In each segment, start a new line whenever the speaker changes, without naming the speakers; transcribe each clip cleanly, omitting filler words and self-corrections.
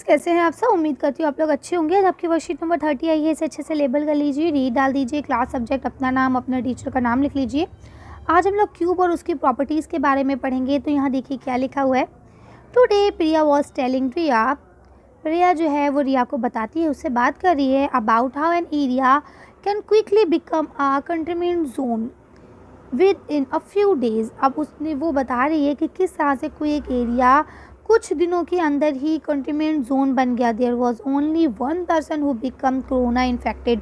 कैसे हैं आप सब। उम्मीद करती हूँ आप लोग अच्छे होंगे। आज आपकी वर्कशीट नंबर 30 आई है, इसे अच्छे से लेबल कर लीजिए, रीड डाल दीजिए, क्लास सब्जेक्ट अपना नाम अपना टीचर का नाम लिख लीजिए। आज हम लोग क्यूब और उसकी प्रॉपर्टीज़ के बारे में पढ़ेंगे। तो यहाँ देखिए क्या लिखा हुआ है। टुडे प्रिया वॉज टेलिंग रिया, प्रिया जो है वो रिया को बताती है, उससे बात कर रही है about how an area can quickly become a containment zone with in a few days. अब उसने वो बता रही है कि किस तरह से कोई एक एरिया कुछ दिनों के अंदर ही कंटेनमेंट जोन बन गया। There was only one person who become corona infected.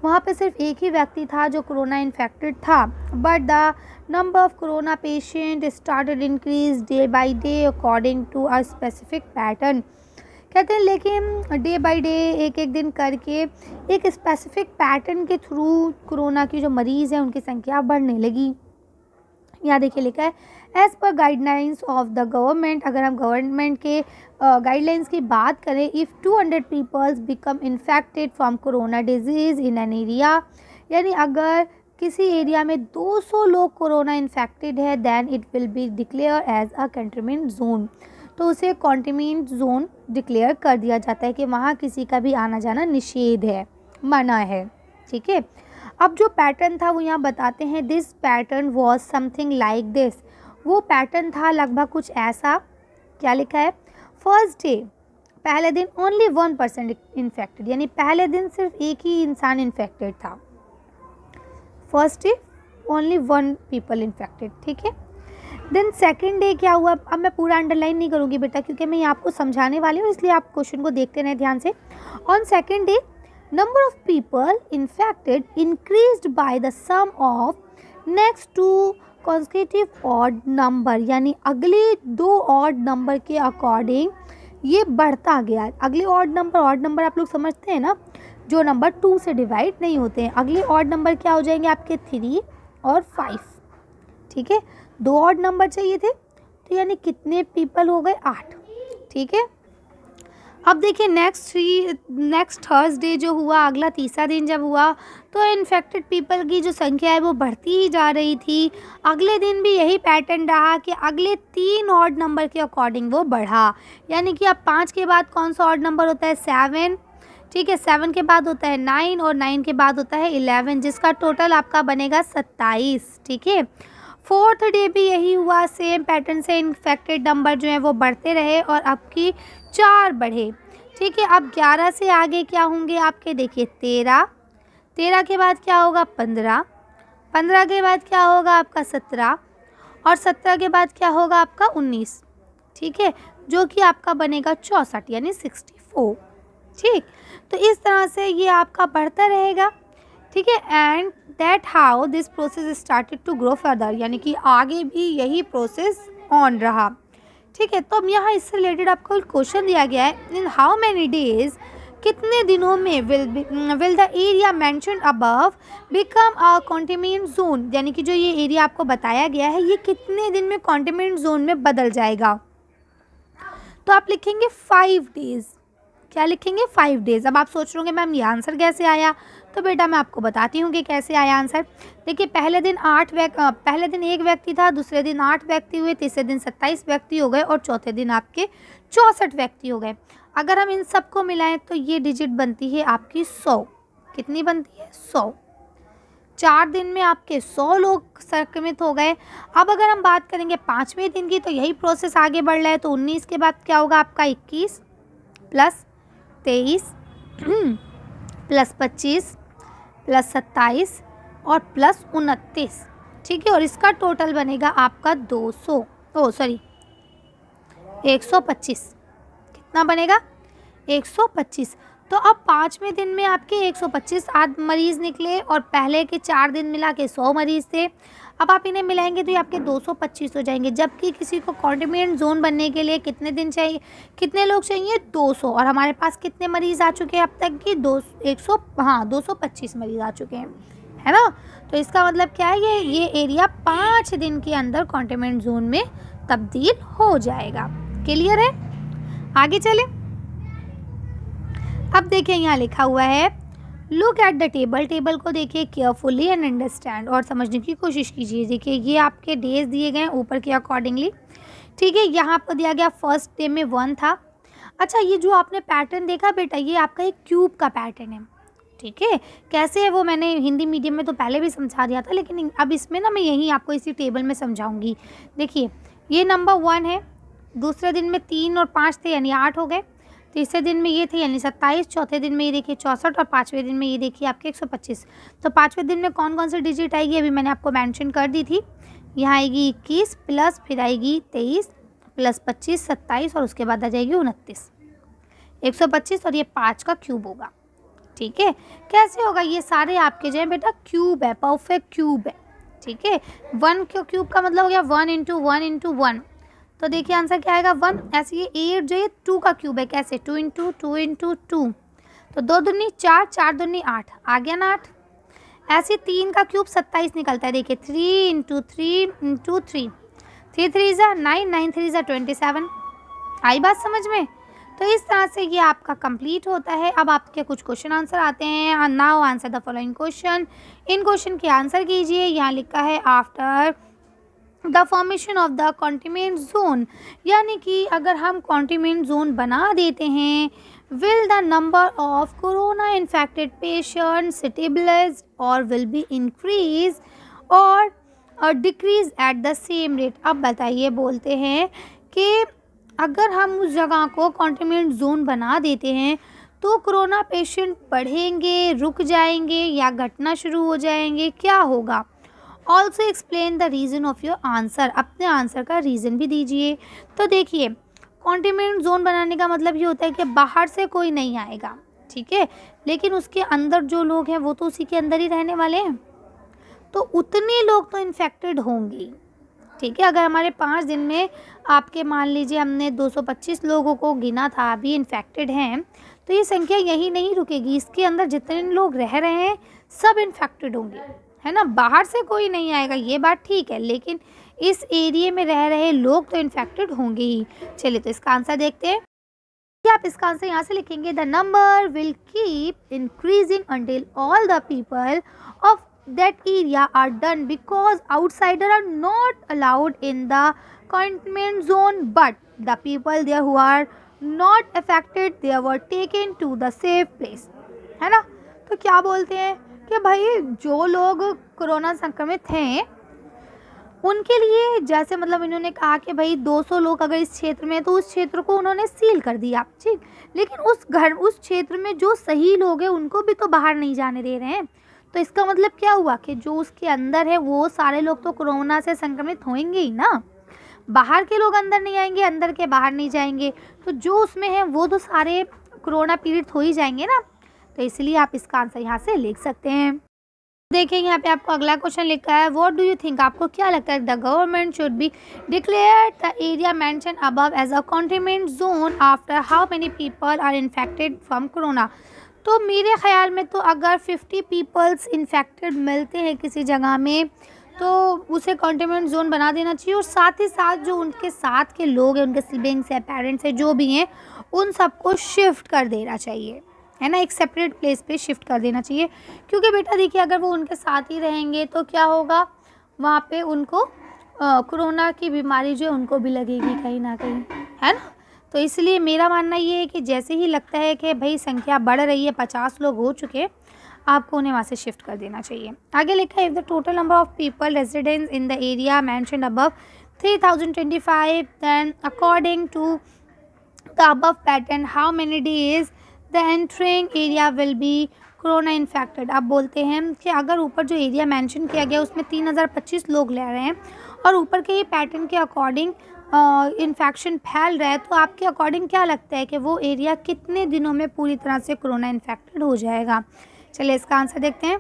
वहाँ पे सिर्फ एक ही व्यक्ति था जो कोरोना इन्फेक्टेड था। But the number of corona patient started increase day by day according to a specific pattern. कहते हैं लेकिन डे बाय डे एक एक दिन करके एक स्पेसिफिक पैटर्न के थ्रू कोरोना की जो मरीज़ हैं उनकी संख्या बढ़ने लगी। यहाँ देखिए लिखा है as per guidelines of the government. अगर हम गवर्नमेंट के गाइडलाइंस की बात करें, if 200 peoples become infected from corona disease in an area, यानी अगर किसी एरिया में 200 लोग कोरोना इन्फेक्टेड है, then it will be declare as a containment zone. तो उसे कंटेनमेंट जोन डिक्लेयर कर दिया जाता है कि वहाँ किसी का भी आना जाना निषेध है, मना है। ठीक है, अब जो पैटर्न था वो यहाँ बताते हैं। This pattern was something like this. वो पैटर्न था लगभग कुछ ऐसा। क्या लिखा है? फर्स्ट डे, पहले दिन ओनली 1% इन्फेक्टेड, यानी पहले दिन सिर्फ एक ही इंसान इन्फेक्टेड था। First day only 1 people infected. ठीक है, देन सेकेंड डे क्या हुआ? अब मैं पूरा अंडरलाइन नहीं करूँगी बेटा, क्योंकि मैं आपको समझाने वाली हूँ, इसलिए आप क्वेश्चन को देखते रहें ध्यान से। On second day number of people infected increased by the sum of next two consecutive odd number, यानी अगले 2 odd नंबर के अकॉर्डिंग ये बढ़ता गया। अगले odd नंबर आप लोग समझते हैं ना, जो नंबर 2 से डिवाइड नहीं होते हैं। अगले odd नंबर क्या हो जाएंगे आपके 3 और 5। ठीक है, 2 odd नंबर चाहिए थे, तो यानी कितने पीपल हो गए? 8। ठीक है, अब देखिए नेक्स्ट थर्सडे जो हुआ, अगला तीसरा दिन जब हुआ, तो इन्फेक्टेड पीपल की जो संख्या है वो बढ़ती ही जा रही थी। अगले दिन भी यही पैटर्न रहा कि अगले 3 ऑड नंबर के अकॉर्डिंग वो बढ़ा, यानी कि अब 5 के बाद कौन सा ऑड नंबर होता है? 7। ठीक है, 7 के बाद होता है 9 और 9 के बाद होता है 11, जिसका टोटल आपका बनेगा 27। ठीक है, फोर्थ डे भी यही हुआ, सेम पैटर्न से इन्फेक्टेड नंबर जो है वो बढ़ते रहे और आपकी 4 बढ़े। ठीक है, अब 11 से आगे क्या होंगे आपके? देखिए 13 के बाद क्या होगा? 15 के बाद क्या होगा आपका? 17 और 17 के बाद क्या होगा आपका? 19। ठीक है, जो कि आपका बनेगा 64 यानी 64। ठीक, तो इस तरह से ये आपका बढ़ता रहेगा। ठीक है, and that how this process started to grow further, यानी कि आगे भी यही प्रोसेस ऑन रहा। ठीक है, तो अब यहाँ इससे रिलेटेड आपको क्वेश्चन दिया गया है, इन हाउ मैनी डेज, कितने दिनों में will the area mentioned above become a containment zone, यानी कि जो ये एरिया आपको बताया गया है ये कितने दिन में कंटेनमेंट जोन में बदल जाएगा? तो आप लिखेंगे 5 डेज। क्या लिखेंगे? 5 डेज। अब आप सोच रहे होंगे मैम ये आंसर कैसे आया? तो बेटा मैं आपको बताती हूँ कि कैसे आया आंसर। देखिए पहले दिन एक व्यक्ति था, दूसरे दिन 8 व्यक्ति हुए, तीसरे दिन 27 व्यक्ति हो गए और चौथे दिन आपके 64 व्यक्ति हो गए। अगर हम इन सबको मिलाएं तो ये डिजिट बनती है आपकी 100। कितनी बनती है? 100। 4 दिन में आपके 100 लोग संक्रमित हो गए। अब अगर हम बात करेंगे 5वें दिन की, तो यही प्रोसेस आगे बढ़ रहा है। तो 19 के बाद क्या होगा आपका? 21 प्लस 23 प्लस 25 प्लस 27 और प्लस 29। ठीक है, और इसका टोटल बनेगा आपका 125। कितना बनेगा? 125। तो अब 5वें दिन में आपके 125 मरीज़ निकले और पहले के 4 दिन मिला के 100 मरीज़ थे। अब आप इन्हें मिलाएंगे तो ये आपके 225 हो जाएंगे, जबकि किसी को कंटेनमेंट जोन बनने के लिए कितने दिन चाहिए, कितने लोग चाहिए? 200। और हमारे पास कितने मरीज़ आ चुके हैं अब तक की? 225 मरीज़ आ चुके हैं, है ना। तो इसका मतलब क्या है? ये एरिया 5 दिन के अंदर कंटेनमेंट जोन में तब्दील हो जाएगा। क्लियर है? आगे चलें। अब देखिए यहाँ लिखा हुआ है, लुक एट द टेबल को देखिए केयरफुली एंड अंडरस्टैंड, और समझने की कोशिश कीजिए। देखिए ये आपके डेज दिए गए हैं ऊपर के अकॉर्डिंगली। ठीक है, यहाँ पर दिया गया फर्स्ट डे में 1 था। अच्छा, ये जो आपने पैटर्न देखा बेटा, ये आपका एक क्यूब का पैटर्न है, ठीक है। कैसे है वो मैंने हिंदी मीडियम में तो पहले भी समझा दिया था, लेकिन अब इसमें ना मैं यहीं आपको इसी टेबल में समझाऊंगी। देखिए, ये नंबर 1 है, दूसरे दिन में 3 और 5 थे यानी 8 हो गए, तीसरे दिन में ये थे यानी 27, चौथे दिन में ये देखिए 64 और पाँचवें दिन में ये देखिए आपके 125। तो पाँचवें दिन में कौन कौन सी डिजिट आएगी अभी मैंने आपको मेंशन कर दी थी। यहाँ आएगी 21 प्लस फिर आएगी 23 प्लस 25 27 और उसके बाद आ जाएगी 29, 125 और ये 5 का क्यूब होगा, ठीक है। कैसे होगा, ये सारे आपके जो है बेटा क्यूब है, परफेक्ट क्यूब है, ठीक है। 1 के क्यूब का मतलब हो गया 1 इंटू 1 इंटू 1, तो देखिए आंसर क्या आएगा 1। ऐसे ये 8 जो है 2 का क्यूब है, कैसे 2 इंटू 2 इंटू 2, तो 2 दूनी 4, 4 दूनी 8, आ गया ना 8। ऐसे 3 का क्यूब 27 निकलता है, देखिए 3 इंटू 3 इंटू 3, 3 3 ज़ा 9, 9 3 ज़ा 27, आई बात समझ में। तो इस तरह से ये आपका कंप्लीट होता है। अब आपके कुछ क्वेश्चन आंसर आते हैं। Now answer the following question, इन क्वेश्चन के आंसर कीजिए। यहाँ लिखा है after the formation of the containment zone, यानी कि अगर हम कॉन्टेनमेंट जोन बना देते हैं, will the number of corona infected patient stabilize और विल बी इंक्रीज और decrease at the same rate. अब बताइए, बोलते हैं कि अगर हम उस जगह को कॉन्टेनमेंट जोन बना देते हैं तो कोरोना पेशेंट बढ़ेंगे, रुक जाएंगे या घटना शुरू हो जाएंगे, क्या होगा। Also explain the reason of your answer, अपने आंसर का रीज़न भी दीजिए। तो देखिए, कॉन्टेनमेंट जोन बनाने का मतलब ये होता है कि बाहर से कोई नहीं आएगा, ठीक है, लेकिन उसके अंदर जो लोग हैं वो तो उसी के अंदर ही रहने वाले हैं, तो उतने लोग तो इन्फेक्टेड होंगे, ठीक है। अगर हमारे 5 दिन में आपके मान लीजिए हमने 225 लोगों को गिना था अभी इन्फेक्टेड हैं, तो ये संख्या यही नहीं रुकेगी, इसके अंदर जितने लोग रह रहे हैं सब इन्फेक्टेड होंगे, है ना। बाहर से कोई नहीं आएगा, ये बात ठीक है, लेकिन इस एरिया में रह रहे लोग तो इन्फेक्टेड होंगे ही। चलिए, तो इसका आंसर देखते हैं कि आप इसका आंसर यहाँ से लिखेंगे, the number will keep increasing until all the people of that area are done because outsider are not allowed in the containment zone, but the people there who are not affected they were taken to the safe place, है ना। तो क्या बोलते हैं कि भाई जो लोग कोरोना संक्रमित हैं उनके लिए, जैसे मतलब इन्होंने कहा कि भाई 200 लोग अगर इस क्षेत्र में, तो उस क्षेत्र को उन्होंने सील कर दिया, ठीक, लेकिन उस क्षेत्र में जो सही लोग हैं उनको भी तो बाहर नहीं जाने दे रहे हैं। तो इसका मतलब क्या हुआ कि जो उसके अंदर है वो सारे लोग तो कोरोना से संक्रमित होंगे ही ना, बाहर के लोग अंदर नहीं आएंगे, अंदर के बाहर नहीं जाएंगे, तो जो उसमें है वो तो सारे कोरोना पीड़ित हो ही जाएंगे ना। तो इसलिए आप इसका आंसर यहाँ से लिख सकते हैं। देखिए, यहाँ पे आपको अगला क्वेश्चन लिखा है, व्हाट डू यू थिंक, आपको क्या लगता है, the government should be declare the area mention above as a containment zone after how many people are infected from corona. तो मेरे ख्याल में तो अगर 50 पीपल्स इन्फेक्टेड मिलते हैं किसी जगह में तो उसे कंटेनमेंट जोन बना देना चाहिए, और साथ ही साथ जो उनके साथ के लोग हैं, उनके सिबलिंग्स हैं, पेरेंट्स हैं, जो भी हैं, उन सबको शिफ्ट कर देना चाहिए, है ना, एक सेपरेट प्लेस पे शिफ्ट कर देना चाहिए। क्योंकि बेटा देखिए, अगर वो उनके साथ ही रहेंगे तो क्या होगा, वहाँ पे उनको कोरोना की बीमारी जो है उनको भी लगेगी कहीं ना कहीं, है ना। तो इसलिए मेरा मानना ये है कि जैसे ही लगता है कि भाई संख्या बढ़ रही है, 50 लोग हो चुके, आपको उन्हें वहाँ से शिफ्ट कर देना चाहिए। आगे लिखा है, if the total number of people residents in the area mentioned above 3025, then according to the above pattern how many days the entering area will be corona infected. अब बोलते हैं कि अगर ऊपर जो एरिया मेंशन किया गया उसमें 3025 लोग रह रहे हैं और ऊपर के ही पैटर्न के अकॉर्डिंग इन्फेक्शन फैल रहा है, तो आपके अकॉर्डिंग क्या लगता है कि वो एरिया कितने दिनों में पूरी तरह से कोरोना इन्फेक्टेड हो जाएगा। चलिए इसका आंसर देखते हैं।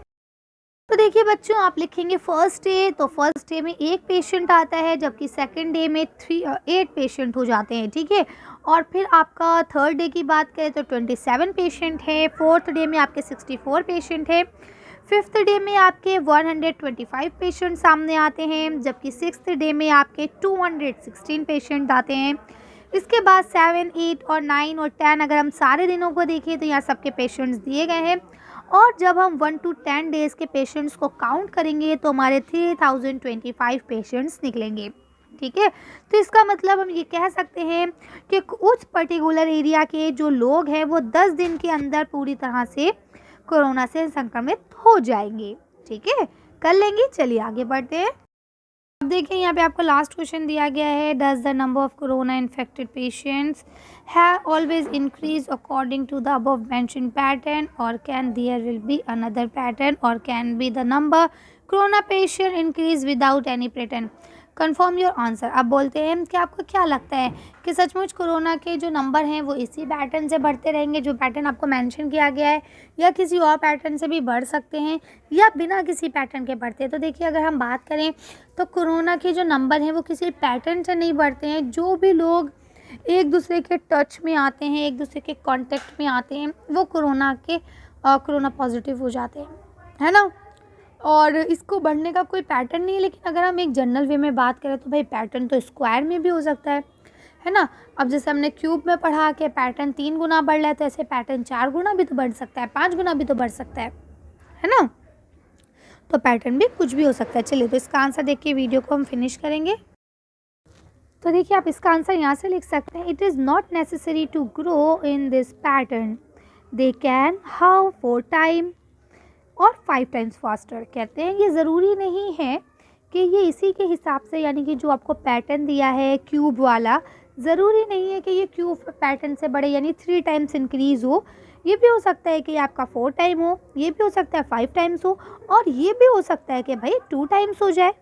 तो देखिए बच्चों, आप लिखेंगे फर्स्ट डे, तो फर्स्ट डे में 1 पेशेंट आता है, जबकि सेकंड डे में 8 पेशेंट हो जाते हैं, ठीक है। और फिर आपका थर्ड डे की बात करें तो 27 पेशेंट है, फोर्थ डे में आपके 64 पेशेंट है, फिफ्थ डे में आपके 125 पेशेंट सामने आते हैं, जबकि सिक्स्थ डे में आपके 216 पेशेंट आते हैं। इसके बाद 7, 8 और 9 और 10 अगर हम सारे दिनों को देखें तो यहाँ सबके पेशेंट्स दिए गए हैं, और जब हम 1 to 10 डेज़ के पेशेंट्स को काउंट करेंगे तो हमारे 3025 पेशेंट्स निकलेंगे। ठीक है। तो इसका मतलब हम ये कह सकते हैं कि उस पर्टिकुलर एरिया के जो लोग हैं वो 10 दिन के अंदर पूरी तरह से कोरोना से संक्रमित हो जाएंगे। ठीक है, कर लेंगे। चलिए आगे बढ़ते हैं। अब देखिए यहाँ पे आपको लास्ट क्वेश्चन दिया गया है, does the number of corona infected patients have always increase according to the above mention pattern or can there will be another pattern or can be the number corona patient increase without any pattern. Confirm your answer. अब बोलते हैं कि आपको क्या लगता है कि सचमुच कोरोना के जो नंबर हैं वो इसी पैटर्न से बढ़ते रहेंगे जो पैटर्न आपको मेंशन किया गया है, या किसी और पैटर्न से भी बढ़ सकते हैं, या बिना किसी पैटर्न के बढ़ते हैं। तो देखिए अगर हम बात करें तो कोरोना के जो नंबर हैं वो किसी पैटर्न से नहीं बढ़ते हैं। जो भी लोग एक दूसरे के टच में आते हैं, एक दूसरे के कांटेक्ट में आते हैं, वो कोरोना पॉजिटिव हो जाते हैं, है ना। और इसको बढ़ने का कोई पैटर्न नहीं है। लेकिन अगर हम एक जनरल वे में बात करें तो भाई पैटर्न तो स्क्वायर में भी हो सकता है ना। अब जैसे हमने क्यूब में पढ़ा के पैटर्न 3 गुना बढ़ रहा है, तो ऐसे पैटर्न 4 गुना भी तो बढ़ सकता है, 5 गुना भी तो बढ़ सकता है ना। तो पैटर्न भी कुछ भी हो सकता है। चलिए तो इसका आंसर देख के वीडियो को हम फिनिश करेंगे। तो देखिए आप इसका आंसर यहाँ से लिख सकते हैं, it is not necessary to grow in this pattern, they can how 4 time और 5 टाइम्स फास्टर। कहते हैं ये ज़रूरी नहीं है कि ये इसी के हिसाब से, यानी कि जो आपको पैटर्न दिया है क्यूब वाला, ज़रूरी नहीं है कि ये क्यूब पैटर्न से बढ़े यानी 3 टाइम्स इंक्रीज़ हो। ये भी हो सकता है कि आपका 4 टाइम हो, ये भी हो सकता है 5 टाइम्स हो, और ये भी हो सकता है कि भाई 2 टाइम्स हो जाए,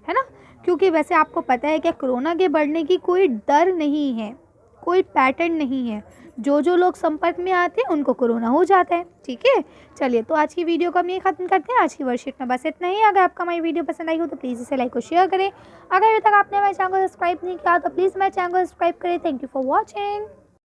है ना। क्योंकि वैसे आपको पता है कि कोरोना के बढ़ने की कोई डर नहीं है, कोई पैटर्न नहीं है। जो जो लोग संपर्क में आते हैं उनको कोरोना हो जाता है। ठीक है, चलिए तो आज की वीडियो को हम ये खत्म करते हैं। आज की वर्कशीट में बस इतना ही। अगर आपको हमारी वीडियो पसंद आई हो तो प्लीज़ इसे लाइक और शेयर करें। अगर अभी तक आपने हमारे चैनल को सब्सक्राइब नहीं किया तो प्लीज़ हमारे चैनल को सब्सक्राइब करें। Thank you for watching.